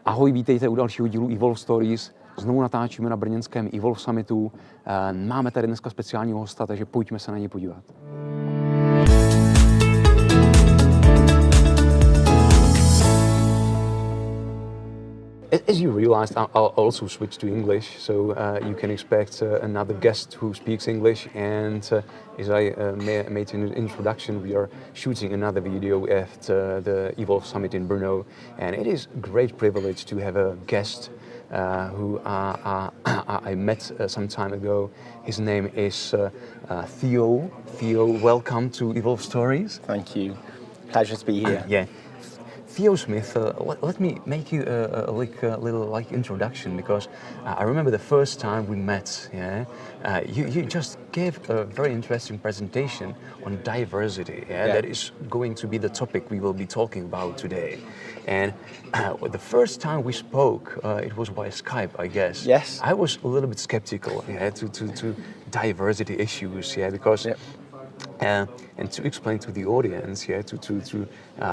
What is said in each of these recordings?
Ahoj, vítejte u dalšího dílu Evolve Stories. Znovu natáčíme na brněnském Evolve Summitu. Máme tady dneska speciálního hosta, takže pojďme se na něj podívat. As you realized, I'll also switch to English, so you can expect another guest who speaks English. And as I made an introduction, we are shooting another video at the Evolve Summit in Brno, and it is a great privilege to have a guest who I met some time ago. His name is Theo. Theo, welcome to Evolve Stories. Thank you. Pleasure to be here. Yeah. Theo Smith, let me make you a little introduction, because I remember the first time we met. Yeah, you just gave a very interesting presentation on diversity. Yeah, that is going to be the topic we will be talking about today. And the first time we spoke, it was by Skype, I guess. Yes. I was a little bit skeptical. Yeah, to diversity issues. Yeah, because. Yep. And to explain to the audience, yeah, to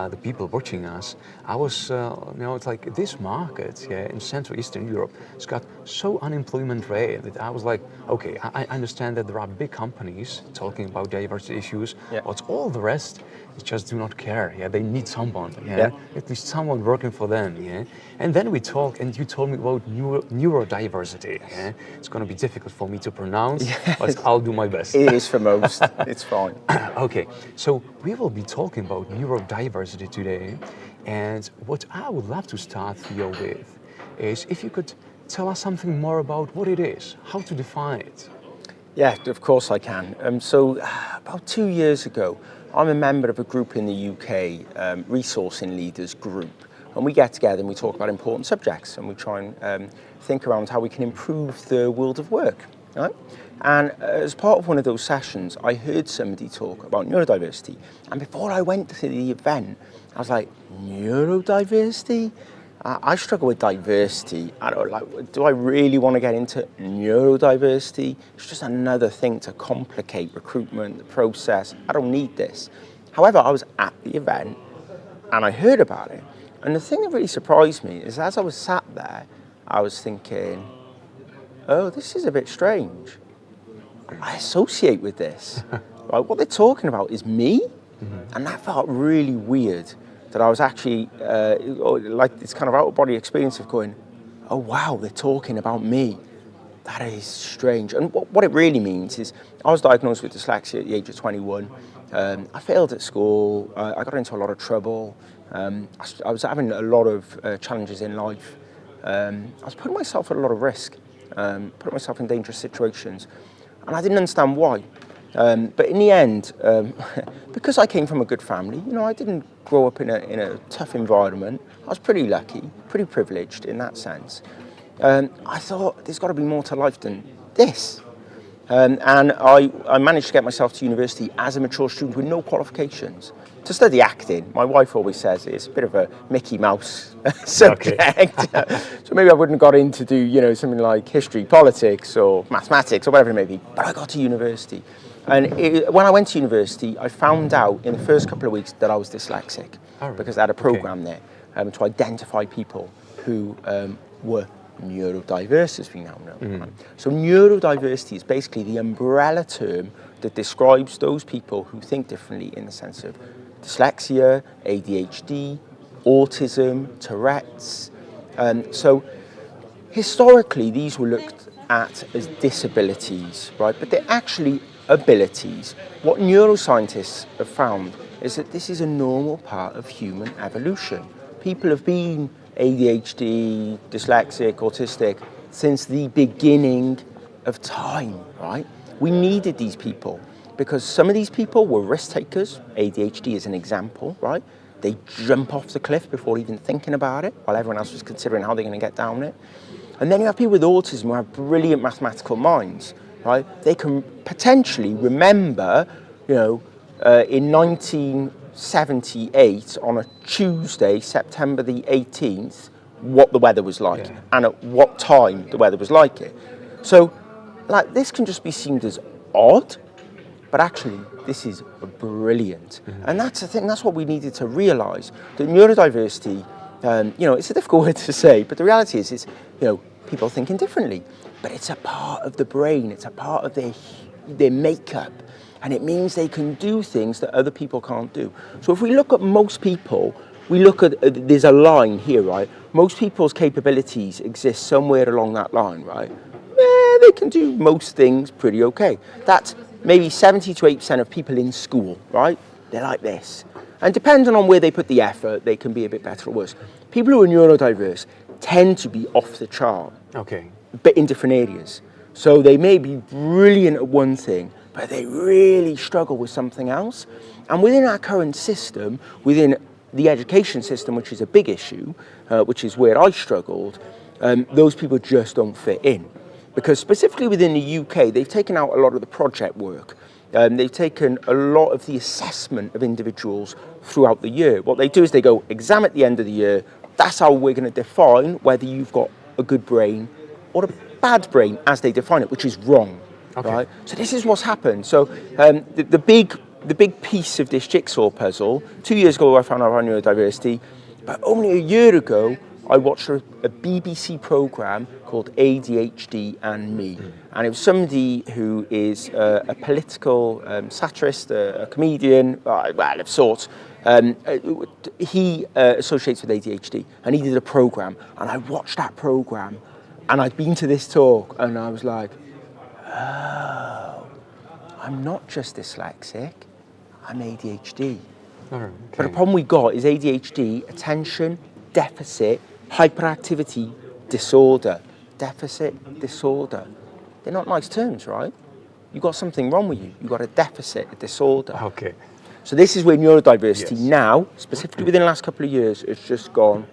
the people watching us, I was, it's like this market, yeah, in Central Eastern Europe, it's got so unemployment rate that I was like, okay, I understand that there are big companies talking about diversity issues, but all the rest just do not care. Yeah, they need someone, at least someone working for them. Yeah, and then we talked, and you told me about neurodiversity. Yeah, it's going to be difficult for me to pronounce, but I'll do my best. It is for most. It's fine. Okay, so we will be talking about neurodiversity today, and what I would love to start, Theo, with is if you could tell us something more about what it is, how to define it. Yeah, of course I can. So about 2 years ago, I'm a member of a group in the UK, Resourcing Leaders Group, and we get together and we talk about important subjects, and we try and think around how we can improve the world of work. Right? And as part of one of those sessions, I heard somebody talk about neurodiversity. And before I went to the event, I was like, neurodiversity? I struggle with diversity. Do I really want to get into neurodiversity? It's just another thing to complicate recruitment, the process. I don't need this. However, I was at the event and I heard about it. And the thing that really surprised me is as I was sat there, I was thinking, oh, this is a bit strange. I associate with this. Right? What they're talking about is me, and that felt really weird. That I was actually like this kind of out-of-body experience of going, oh wow, they're talking about me. That is strange. And what it really means is I was diagnosed with dyslexia at the age of 21. I failed at school. I got into a lot of trouble. I was having a lot of challenges in life. I was putting myself at a lot of risk. Put myself in dangerous situations, and I didn't understand why. But in the end, because I came from a good family, I didn't grow up in a tough environment. I was pretty lucky, pretty privileged in that sense. I thought there's got to be more to life than this. And I managed to get myself to university as a mature student with no qualifications to study acting. My wife always says it's a bit of a Mickey Mouse subject. So maybe I wouldn't have got in to do, something like history, politics, or mathematics, or whatever it may be. But I got to university. And when I went to university, I found out in the first couple of weeks that I was dyslexic, because they had a program there to identify people who were neurodiverse, as we now know. So neurodiversity is basically the umbrella term that describes those people who think differently in the sense of dyslexia, ADHD, autism, Tourette's. So historically, these were looked at as disabilities, right? But they're actually abilities. What neuroscientists have found is that this is a normal part of human evolution. People have been ADHD, dyslexic, autistic since the beginning of time, right? We needed these people because some of these people were risk takers. ADHD is an example, right? They jump off the cliff before even thinking about it, while everyone else was considering how they're going to get down it. And then you have people with autism who have brilliant mathematical minds, right? They can potentially remember, in 1978 on a Tuesday, September the 18th, what the weather was like and at what time the weather was like it. So, this can just be seen as odd, but actually this is brilliant. And that's the thing, that's what we needed to realise, that neurodiversity You know, it's a difficult word to say, but the reality is, it's, you know, people thinking differently. But it's a part of the brain, it's a part of their makeup, and it means they can do things that other people can't do. So if we look at most people, we look at, there's a line here, right? Most people's capabilities exist somewhere along that line, right? They can do most things pretty okay. That's maybe 70 to 80% of people in school, right? They're like this. And depending on where they put the effort, they can be a bit better or worse. People who are neurodiverse tend to be off the chart, Okay. but in different areas. So they may be brilliant at one thing, but they really struggle with something else. And within our current system, within the education system, which is a big issue, which is where I struggled, those people just don't fit in. Because specifically within the UK, they've taken out a lot of the project work. They've taken a lot of the assessment of individuals throughout the year. What they do is they go, exam at the end of the year, that's how we're going to define whether you've got a good brain or a bad brain, as they define it, which is wrong. Okay. Right? So this is what's happened. So the big piece of this jigsaw puzzle, 2 years ago I found out about neurodiversity, but only a year ago I watched a BBC programme called ADHD and Me. And it was somebody who is a political satirist, a comedian, well, of sorts. He associates with ADHD, and he did a programme. And I watched that programme, and I'd been to this talk, and I was like, oh, I'm not just dyslexic, I'm ADHD. Oh, okay. But the problem we got is ADHD, attention deficit hyperactivity disorder. Deficit disorder. They're not nice terms, right? You've got something wrong with you. You've got a deficit, a disorder. Okay. So this is where neurodiversity Yes. now, specifically within the last couple of years, has just gone.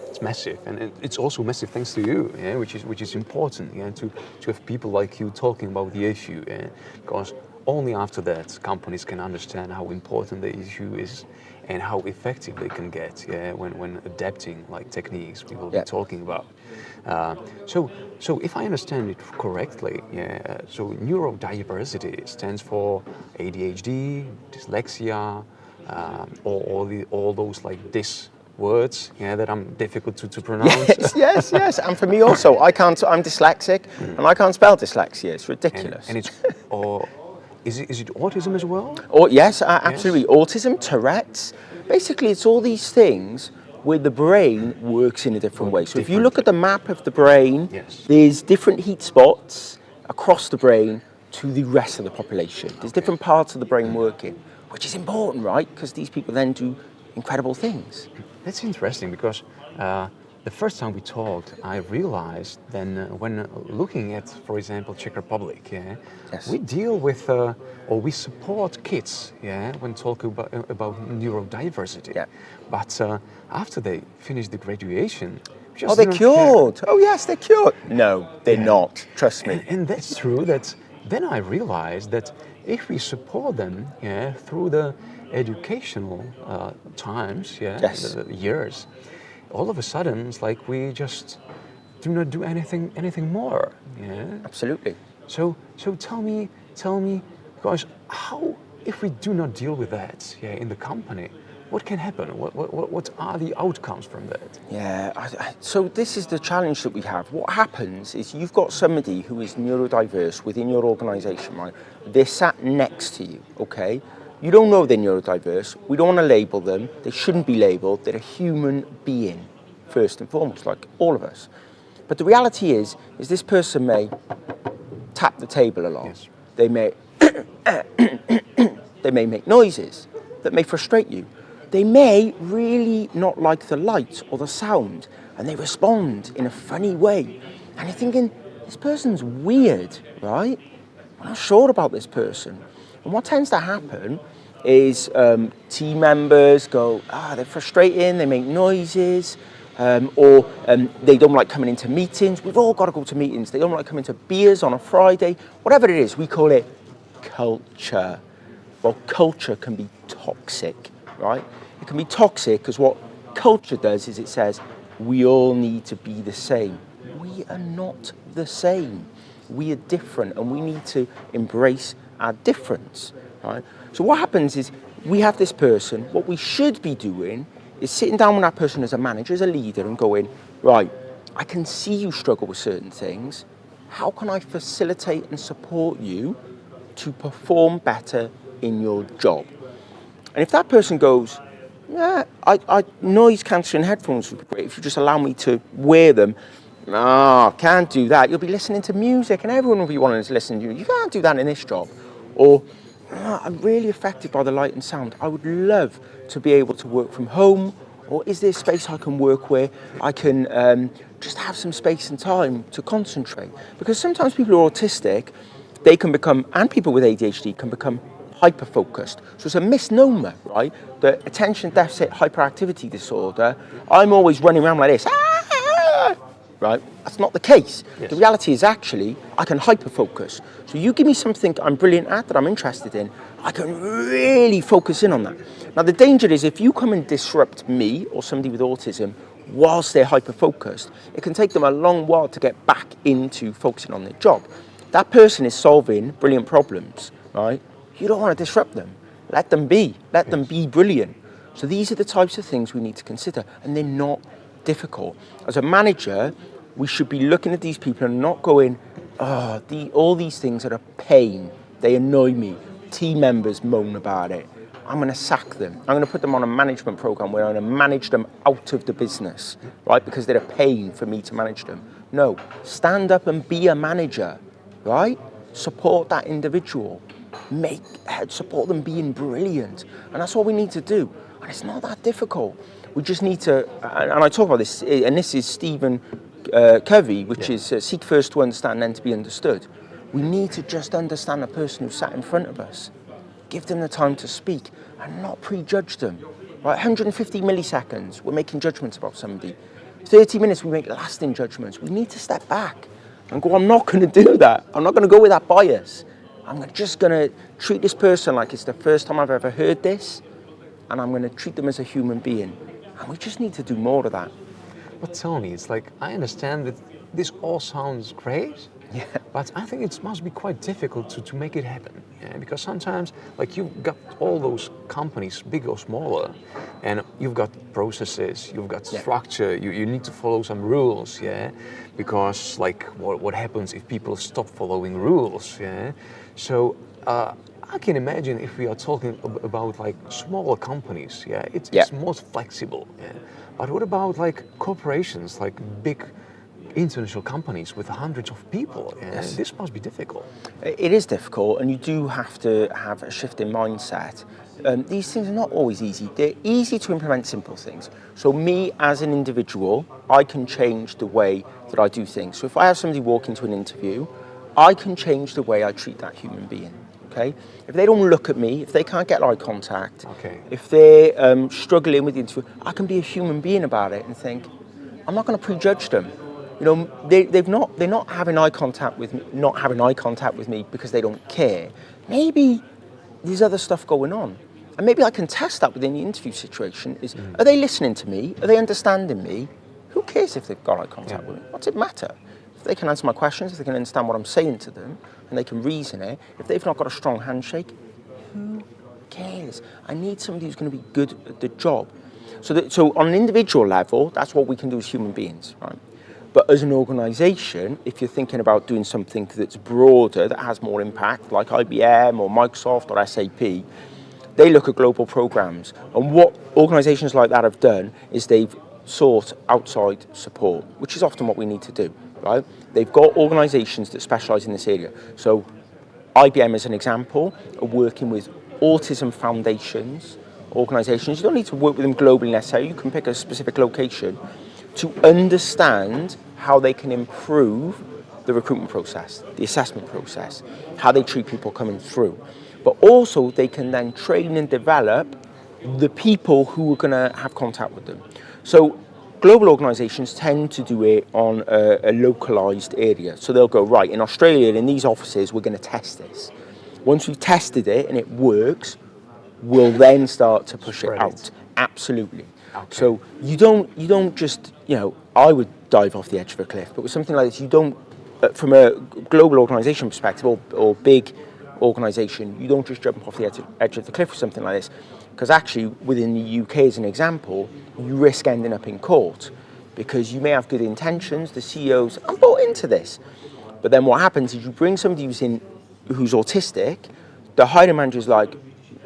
It's massive, and it's also massive thanks to you, yeah, which is important, yeah, to have people like you talking about the issue, yeah, because only after that companies can understand how important the issue is and how effective they can get, yeah, when adapting like techniques we will be talking about. So if I understand it correctly, yeah, so neurodiversity stands for ADHD, dyslexia, all those like words, yeah, that I'm difficult to pronounce. Yes. And for me also, I'm dyslexic, and I can't spell dyslexia. It's ridiculous. And it's, or is it autism as well? Oh yes, absolutely. Yes. Autism, Tourette's. Basically, it's all these things where the brain works in a different way. So if you look at the map of the brain, there's different heat spots across the brain to the rest of the population. There's different parts of the brain working, which is important, right? Because these people then do incredible things. That's interesting because the first time we talked, I realized then when looking at, for example, Czech Republic, yeah, we deal with or we support kids, yeah, when talking about neurodiversity. Yeah. But after they finish the graduation, they're cured. Oh yes, they're cured. No, they're not. Trust me. And that's true. That then I realized that if we support them, yeah, through the educational times, yeah, the years, all of a sudden it's like we just do not do anything more. Yeah. Absolutely. So tell me, because how, if we do not deal with that, yeah, in the company, what can happen? What are the outcomes from that? Yeah, so this is the challenge that we have. What happens is you've got somebody who is neurodiverse within your organisation, right? They're sat next to you, okay? You don't know they're neurodiverse. We don't want to label them. They shouldn't be labelled. They're a human being, first and foremost, like all of us. But the reality is this person may tap the table a lot. Yes. They may they may make noises that may frustrate you. They may really not like the light or the sound, and they respond in a funny way. And you're thinking, this person's weird, right? I'm not sure about this person. And what tends to happen is team members go, they're frustrating, they make noises, or they don't like coming into meetings. We've all got to go to meetings. They don't like coming to beers on a Friday. Whatever it is, we call it culture. Well, culture can be toxic, right? It can be toxic because what culture does is it says, we all need to be the same. We are not the same. We are different, and we need to embrace our difference, right? So what happens is we have this person. What we should be doing is sitting down with that person as a manager, as a leader, and going, right, I can see you struggle with certain things. How can I facilitate and support you to perform better in your job? And if that person goes, yeah, I noise cancelling headphones would be great if you just allow me to wear them. No, can't do that. You'll be listening to music and everyone will be wanting to listen to you. You can't do that in this job. Or, I'm really affected by the light and sound. I would love to be able to work from home. Or is there a space I can work where I can just have some space and time to concentrate? Because sometimes people who are autistic, they can become, and people with ADHD can become hyper-focused. So it's a misnomer, right? The attention deficit hyperactivity disorder, I'm always running around like this, right? That's not the case. Yes. The reality is actually, I can hyper-focus. So you give me something I'm brilliant at, that I'm interested in, I can really focus in on that. Now the danger is if you come and disrupt me or somebody with autism whilst they're hyper-focused, it can take them a long while to get back into focusing on their job. That person is solving brilliant problems, right? You don't want to disrupt them. Let them be. Let them be brilliant. So these are the types of things we need to consider, and they're not difficult. As a manager, we should be looking at these people and not going, all these things are a pain. They annoy me. Team members moan about it. I'm going to sack them. I'm going to put them on a management program where I'm going to manage them out of the business, right? Because they're a pain for me to manage them. No, stand up and be a manager, right? Support that individual. Support them being brilliant. And that's what we need to do. And it's not that difficult. We just need to, and I talk about this, and this is Stephen Covey, which is seek first to understand, then to be understood. We need to just understand the person who sat in front of us. Give them the time to speak and not prejudge them. Right, 150 milliseconds, we're making judgments about somebody. 30 minutes, we make lasting judgments. We need to step back and go, I'm not going to do that. I'm not going to go with that bias. I'm just going to treat this person like it's the first time I've ever heard this, and I'm going to treat them as a human being. And we just need to do more of that. But Tony, it's like, I understand that this all sounds great, but I think it must be quite difficult to make it happen. Yeah? Because sometimes, like, you've got all those companies, big or smaller, and you've got processes, you've got structure, you need to follow some rules, because, like, what happens if people stop following rules, So I can imagine if we are talking about like smaller companies, it's more flexible. But what about like corporations, like big international companies with hundreds of people? This must be difficult. It is difficult, and you do have to have a shift in mindset. These things are not always easy. They're easy to implement simple things. So me as an individual, I can change the way that I do things. So if I have somebody walk into an interview, I can change the way I treat that human being. Okay? If they don't look at me, if they can't get eye contact, if they're struggling with the interview, I can be a human being about it and think, I'm not going to prejudge them. You know, they're not having eye contact with me, because they don't care. Maybe there's other stuff going on, and maybe I can test that within the interview situation. Are they listening to me? Are they understanding me? Who cares if they've got eye contact with me? What's it matter? If they can answer my questions, if they can understand what I'm saying to them, and they can reason it, if they've not got a strong handshake, who cares? I need somebody who's going to be good at the job. So on an individual level, that's what we can do as human beings, right? But as an organisation, if you're thinking about doing something that's broader, that has more impact, like IBM or Microsoft or SAP, they look at global programs. And what organisations like that have done is they've sought outside support, which is often what we need to do. Right? They've got organisations that specialise in this area. So IBM, as an example, are working with autism foundations, organisations. You don't need to work with them globally necessarily. You can pick a specific location to understand how they can improve the recruitment process, the assessment process, how they treat people coming through. But also they can then train and develop the people who are going to have contact with them. So global organisations tend to do it on a localised area. So they'll go, right, in Australia, in these offices, we're going to test this. Once we've tested it and it works, we'll then start to push it out. Absolutely. Okay. So you don't just, I would dive off the edge of a cliff, but with something like this, you don't, from a global organisation perspective or big organisation, you don't just jump off the edge of the cliff with something like this. Because actually, within the UK, as an example, you risk ending up in court because you may have good intentions, the CEOs, I'm bought into this. But then what happens is you bring somebody who's autistic, the hiring manager's like,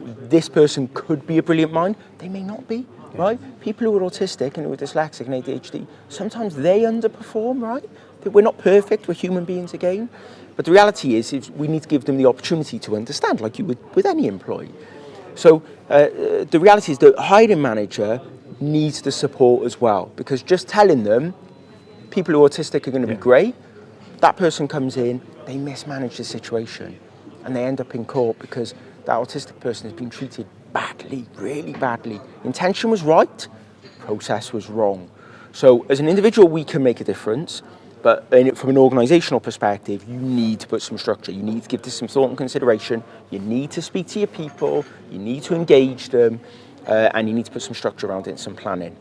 this person could be a brilliant mind, they may not be, right? People who are autistic and who are dyslexic and ADHD, sometimes they underperform, right? We're not perfect, we're human beings again. But the reality is we need to give them the opportunity to understand, like you would with any employee. So the reality is the hiring manager needs the support as well, because just telling them people who are autistic are going to be great, that person comes in, they mismanage the situation and they end up in court because that autistic person has been treated badly, really badly. Intention was right, process was wrong. So as an individual, we can make a difference, but from an organisational perspective, you need to put some structure. You need to give this some thought and consideration. You need to speak to your people, you need to engage them, and you need to put some structure around it and some planning.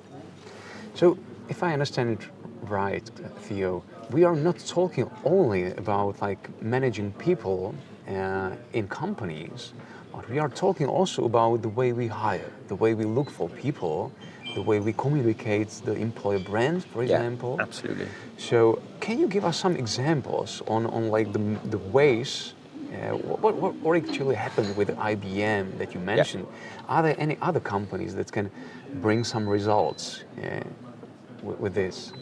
So if I understand it right, Theo, we are not talking only about like managing people in companies, but we are talking also about the way we hire, the way we look for people, the way we communicate the employer brand, for example. Yeah, absolutely. So can you give us some examples on like the ways, what actually happened with IBM that you mentioned? Are there any other companies that can bring some results with this?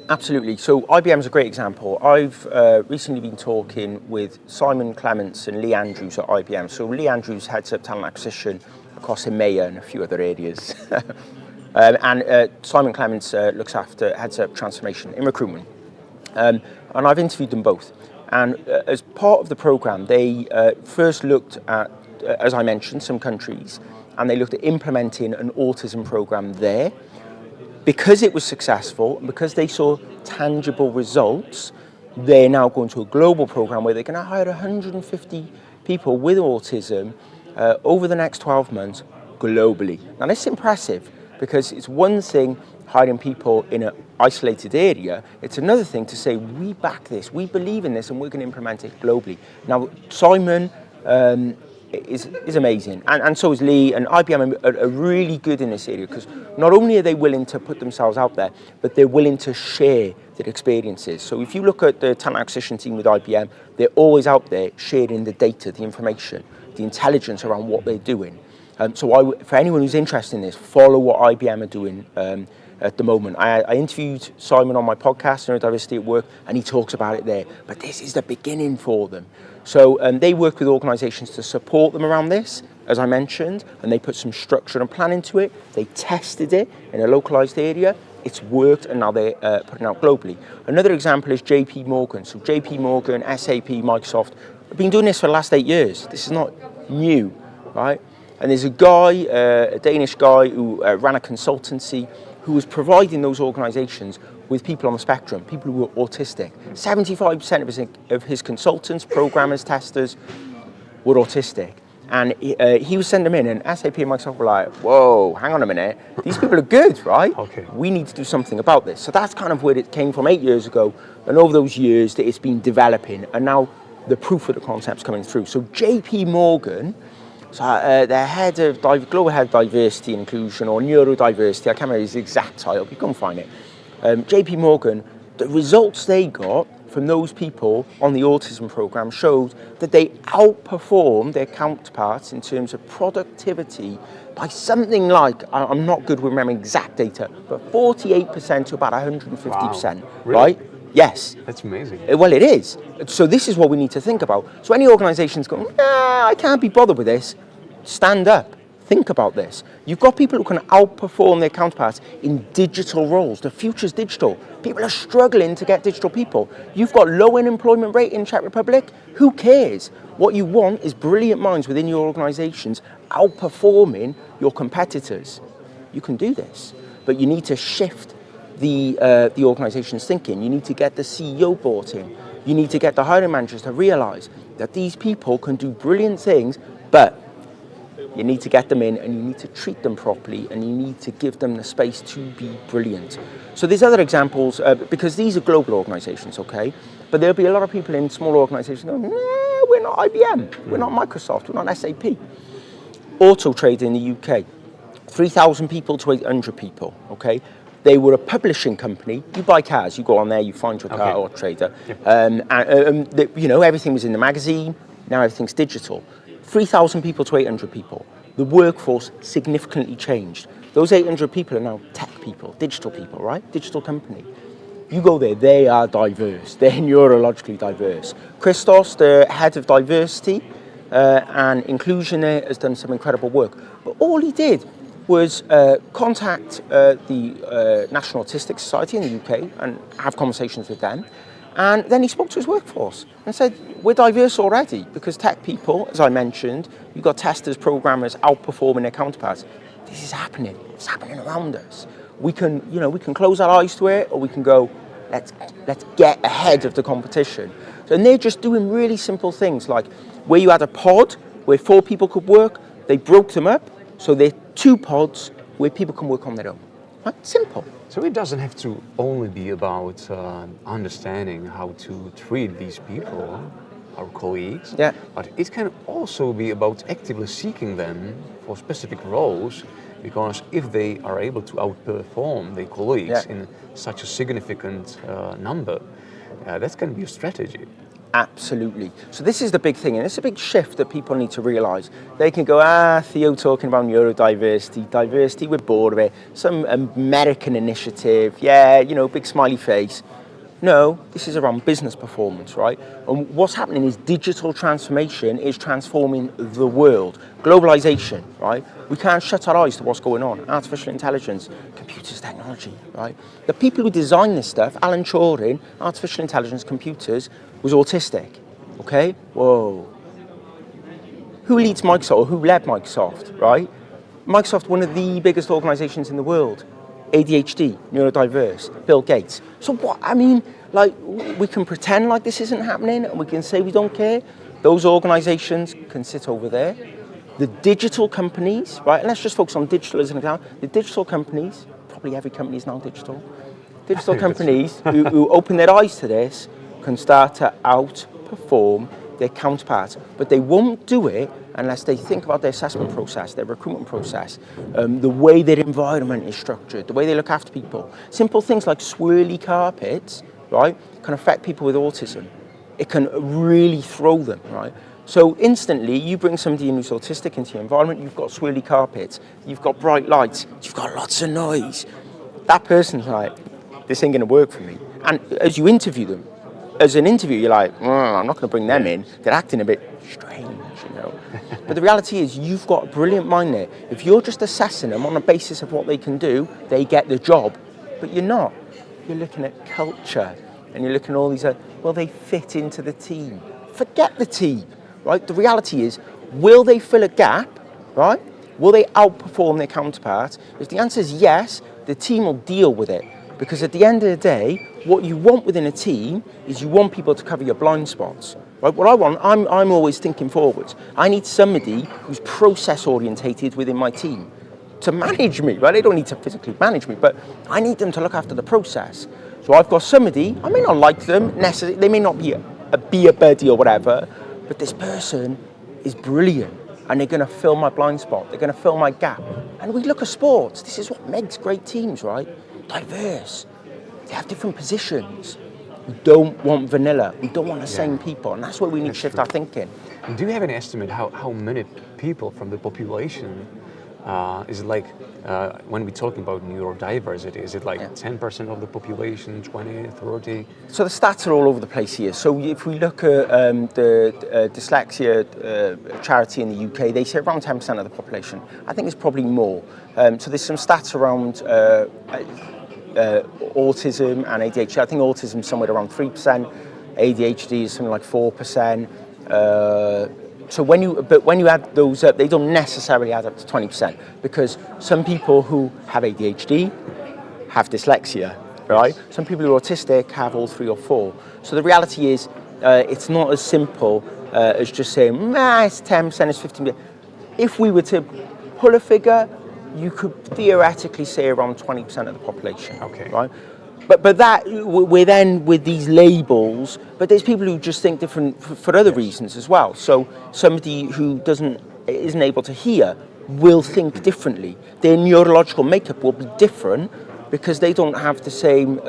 Absolutely. So IBM is a great example. I've recently been talking with Simon Clements and Lee Andrews at IBM. So Lee Andrews heads up talent acquisition across EMEA and a few other areas. and Simon Clements heads up transformation in recruitment. And I've interviewed them both. And as part of the program, they first looked at, as I mentioned, some countries, and they looked at implementing an autism program there. Because it was successful, and because they saw tangible results, they're now going to a global program where they're going to hire 150 people with autism over the next 12 months globally. Now, that's impressive because it's one thing hiring people in an isolated area. It's another thing to say, we back this, we believe in this, and we're going to implement it globally. Now, Simon is amazing, and so is Lee, and IBM are really good in this area because not only are they willing to put themselves out there, but they're willing to share their experiences. So if you look at the talent acquisition team with IBM, they're always out there sharing the data, the information, the intelligence around what they're doing. So for anyone who's interested in this, follow what IBM are doing at the moment. I interviewed Simon on my podcast, Neurodiversity at Work, and he talks about it there. But this is the beginning for them. So they work with organisations to support them around this, as I mentioned, and they put some structure and plan into it. They tested it in a localised area. It's worked, and now they're putting it out globally. Another example is JP Morgan. So JP Morgan, SAP, Microsoft have been doing this for the last 8 years. This is not new, right? And there's a guy, a Danish guy who ran a consultancy who was providing those organisations with people on the spectrum, people who were autistic. 75% of his consultants, programmers, testers were autistic. And he was sending them in, and SAP and Microsoft were like, whoa, hang on a minute, these people are good, right? Okay. We need to do something about this. So that's kind of where it came from 8 years ago, and over those years that it's been developing, and now the proof of the concept's coming through. So JP Morgan, so their global head of diversity and inclusion, or neurodiversity, I can't remember his exact title, but you can find it. JP Morgan, the results they got from those people on the autism program showed that they outperformed their counterparts in terms of productivity by something like, I'm not good with remembering exact data, but 48% to about 150%, wow. Really? Right? Yes. That's amazing. Well, it is. So this is what we need to think about. So any organisations going, I can't be bothered with this, stand up. Think about this. You've got people who can outperform their counterparts in digital roles. The future's digital. People are struggling to get digital people. You've got low unemployment rate in Czech Republic. Who cares? What you want is brilliant minds within your organisations outperforming your competitors. You can do this, but you need to shift the organisation's thinking. You need to get the CEO bought in. You need to get the hiring managers to realise that these people can do brilliant things, but you need to get them in, and you need to treat them properly, and you need to give them the space to be brilliant. So there's other examples, because these are global organisations, okay? But there'll be a lot of people in small organisations going, no, we're not IBM, we're not Microsoft, we're not SAP. Auto Trader in the UK, 3,000 people to 800 people, okay? They were a publishing company. You buy cars, you go on there, you find your car or trader. Yep. You know, everything was in the magazine, now everything's digital. 3,000 people to 800 people. The workforce significantly changed. Those 800 people are now tech people, digital people, right? Digital company. You go there, they are diverse. They're neurologically diverse. Christos, the head of diversity and inclusion there, has done some incredible work. But all he did was contact the National Autistic Society in the UK and have conversations with them. And then he spoke to his workforce and said, we're diverse already because tech people, as I mentioned, you've got testers, programmers outperforming their counterparts. This is happening. It's happening around us. We can, you know, we can close our eyes to it, or we can go, let's get ahead of the competition. So, and they're just doing really simple things like where you had a pod where 4 people could work, they broke them up, so they're 2 pods where people can work on their own. Right? Simple. So it doesn't have to only be about understanding how to treat these people, our colleagues, but it can also be about actively seeking them for specific roles, because if they are able to outperform their colleagues in such a significant number, that can be a strategy. Absolutely. So this is the big thing, and it's a big shift that people need to realise. They can go, Theo talking about neurodiversity, diversity, we're bored of it, some American initiative, you know, big smiley face. No, this is around business performance, right? And what's happening is digital transformation is transforming the world. Globalisation, right? We can't shut our eyes to what's going on. Artificial intelligence, computers, technology, right? The people who designed this stuff, Alan Turing, artificial intelligence, computers, was autistic, okay? Whoa. Who leads Microsoft, or who led Microsoft, right? Microsoft, one of the biggest organizations in the world. ADHD, neurodiverse, Bill Gates. So what, I mean, like, we can pretend like this isn't happening and we can say we don't care. Those organizations can sit over there. The digital companies, right, and let's just focus on digital as an example. The digital companies, probably every company is now digital. Digital companies who open their eyes to this can start to outperform their counterparts, but they won't do it unless they think about their assessment process, their recruitment process, the way their environment is structured, the way they look after people. Simple things like swirly carpets, right, can affect people with autism. It can really throw them, right? So instantly, you bring somebody in who's autistic into your environment, you've got swirly carpets, you've got bright lights, you've got lots of noise. That person's like, this ain't gonna work for me. And as you interview them, as an interview, you're like, I'm not going to bring them in. They're acting a bit strange, you know. But the reality is, you've got a brilliant mind there. If you're just assessing them on the basis of what they can do, they get the job. But you're not. You're looking at culture, and you're looking at all these, well, they fit into the team. Forget the team, right? The reality is, will they fill a gap, right? Will they outperform their counterparts? If the answer is yes, the team will deal with it. Because at the end of the day, what you want within a team is you want people to cover your blind spots. Right? What I want, I'm always thinking forwards. I need somebody who's process orientated within my team to manage me. Right? They don't need to physically manage me, but I need them to look after the process. So I've got somebody, I may not like them necessarily, they may not be a buddy or whatever, but this person is brilliant and they're going to fill my blind spot. They're going to fill my gap. And we look at sports. This is what makes great teams, right? Diverse. They have different positions. We don't want vanilla. We don't want the same people. And that's where we need to shift our thinking. And do you have an estimate how many people from the population, is it like, when we're talking about neurodiversity, is it like 10% of the population, 20, 30? So the stats are all over the place here. So if we look at the dyslexia charity in the UK, they say around 10% of the population. I think it's probably more. So there's some stats around autism and ADHD. I think autism is somewhere around 3%. ADHD is something like 4%. So when you add those up, they don't necessarily add up to 20%, because some people who have ADHD have dyslexia, right? Yes. Some people who are autistic have all 3 or 4. So the reality is, it's not as simple as just saying, it's 10%, it's 15%. If we were to pull a figure, you could theoretically say around 20% of the population, right? But that, we're then with these labels, but there's people who just think different for other reasons as well. So somebody who isn't able to hear will think differently. Their neurological makeup will be different because they don't have the same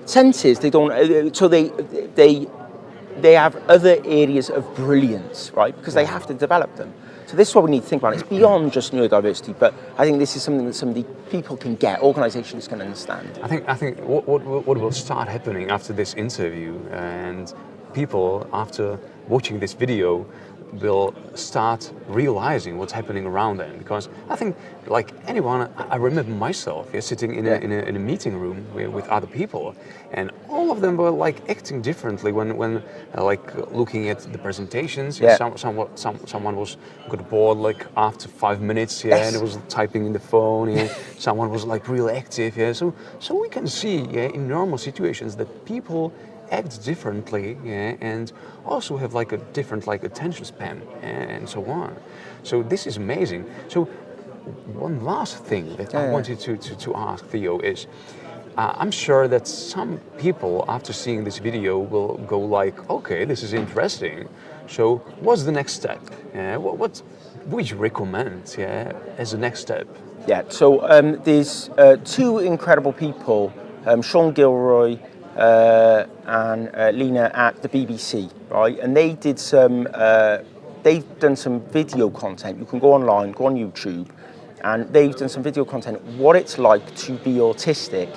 senses. They don't. So they have other areas of brilliance, right? Because they have to develop them. So this is what we need to think about. It's beyond just neurodiversity, but I think this is something that people can get, organisations can understand. I think what will start happening after this interview, and people after watching this video will start realizing what's happening around them. Because I think, like anyone, I remember myself sitting in a meeting room with other people, and all of them were like acting differently when like looking at the presentations. Someone was got bored like after 5 minutes, and it was typing in the phone. Someone was like real active. So we can see in normal situations that people act differently, and also have like a different like attention span and so on. So this is amazing. So one last thing that I wanted to ask Theo is, I'm sure that some people after seeing this video will go like, okay, this is interesting. So what's the next step? What would you recommend as a next step? Yeah, so there's two incredible people, Sean Gilroy and Lena at the BBC, right? And they did they've done some video content. You can go online, go on YouTube, and they've done some video content, what it's like to be autistic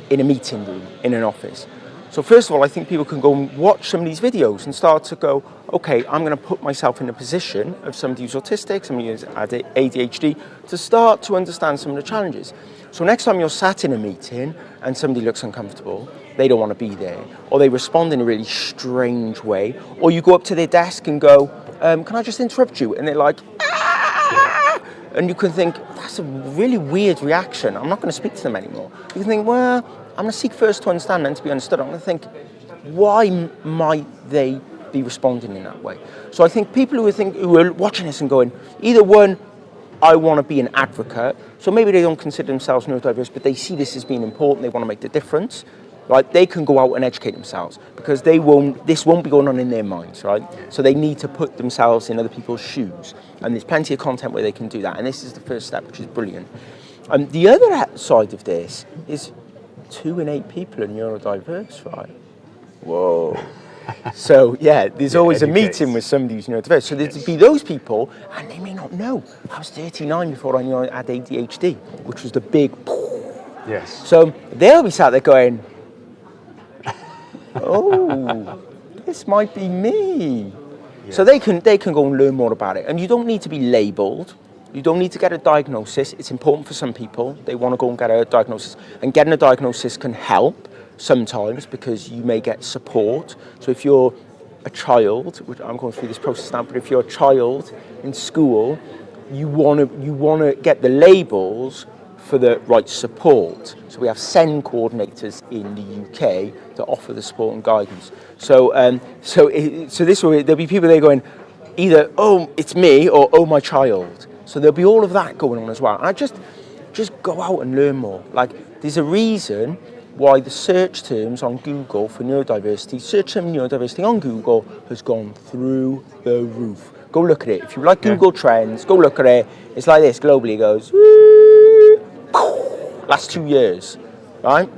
in a meeting room, in an office. So first of all, I think people can go and watch some of these videos and start to go, okay, I'm going to put myself in a position of somebody who's autistic, somebody who's ADHD, to start to understand some of the challenges. So next time you're sat in a meeting and somebody looks uncomfortable, they don't want to be there, or they respond in a really strange way, or you go up to their desk and go, can I just interrupt you? And they're like, ah! And you can think, that's a really weird reaction. I'm not going to speak to them anymore. You can think, well, I'm going to seek first to understand and to be understood. I'm going to think, why might they be responding in that way? So I think people who are watching this and going, either one, I want to be an advocate. So maybe they don't consider themselves neurodiverse, but they see this as being important. They want to make the difference. Right? They can go out and educate themselves because this won't be going on in their minds, right? So they need to put themselves in other people's shoes. And there's plenty of content where they can do that. And this is the first step, which is brilliant. And the other side of this is 2 in 8 people are neurodiverse, right? Whoa. So there's always a meeting with somebody who's neurodiverse. So there'd be those people, and they may not know. I was 39 before I knew I had ADHD, which was the big. Yes. So they'll be sat there going, oh, this might be me. Yes. So they can go and learn more about it. And you don't need to be labelled. You don't need to get a diagnosis. It's important for some people. They want to go and get a diagnosis. And getting a diagnosis can help sometimes because you may get support. So if you're a child, which I'm going through this process now, but if you're a child in school, you want to get the labels for the right support. So we have SEND coordinators in the UK to offer the support and guidance. So this way there'll be people there going either, oh, it's me, or oh, my child. So there'll be all of that going on as well. And I just go out and learn more. Like, there's a reason why the search terms on Google for neurodiversity, search term neurodiversity on Google has gone through the roof. Go look at it. If you like Google Trends, go look at it. It's like this globally. It goes, last 2 years, right?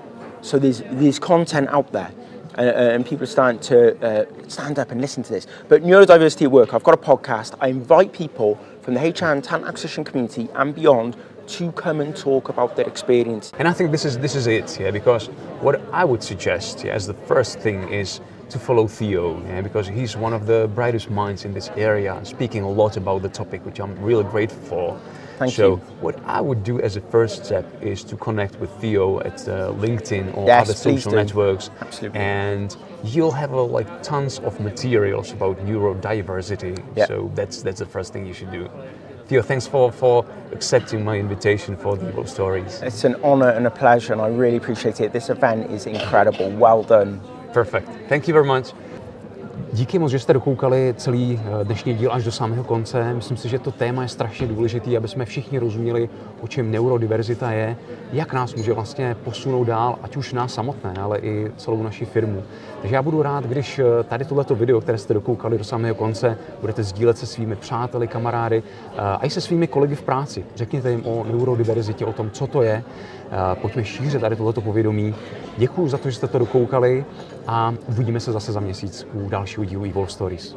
So there's content out there, and people are starting to stand up and listen to this. But neurodiversity at work, I've got a podcast. I invite people from the HR and talent acquisition community and beyond to come and talk about their experience. And I think this is it, because what I would suggest as the first thing is to follow Theo, because he's one of the brightest minds in this area, speaking a lot about the topic, which I'm really grateful for. Thank you. What I would do as a first step is to connect with Theo at LinkedIn or other social networks. Absolutely. And you'll have like tons of materials about neurodiversity. So that's the first thing you should do. Theo, thanks for accepting my invitation for the Evo Stories. It's an honor and a pleasure, and I really appreciate it. This event is incredible. Well done. Perfect. Thank you very much. Díky moc, že jste dokoukali celý dnešní díl až do samého konce. Myslím si, že to téma je strašně důležité, aby jsme všichni rozuměli, o čem neurodiverzita je, jak nás může vlastně posunout dál, ať už nás samotné, ale i celou naši firmu. Takže já budu rád, když tady tohleto video, které jste dokoukali do samého konce, budete sdílet se svými přáteli, kamarády a i se svými kolegy v práci. Řekněte jim o neurodiverzitě, o tom, co to je. Pojďme šířit tady tohleto povědomí. Děkuji za to, že jste to dokoukali a uvidíme se zase za měsíc u dalšího dílu Evolve Stories.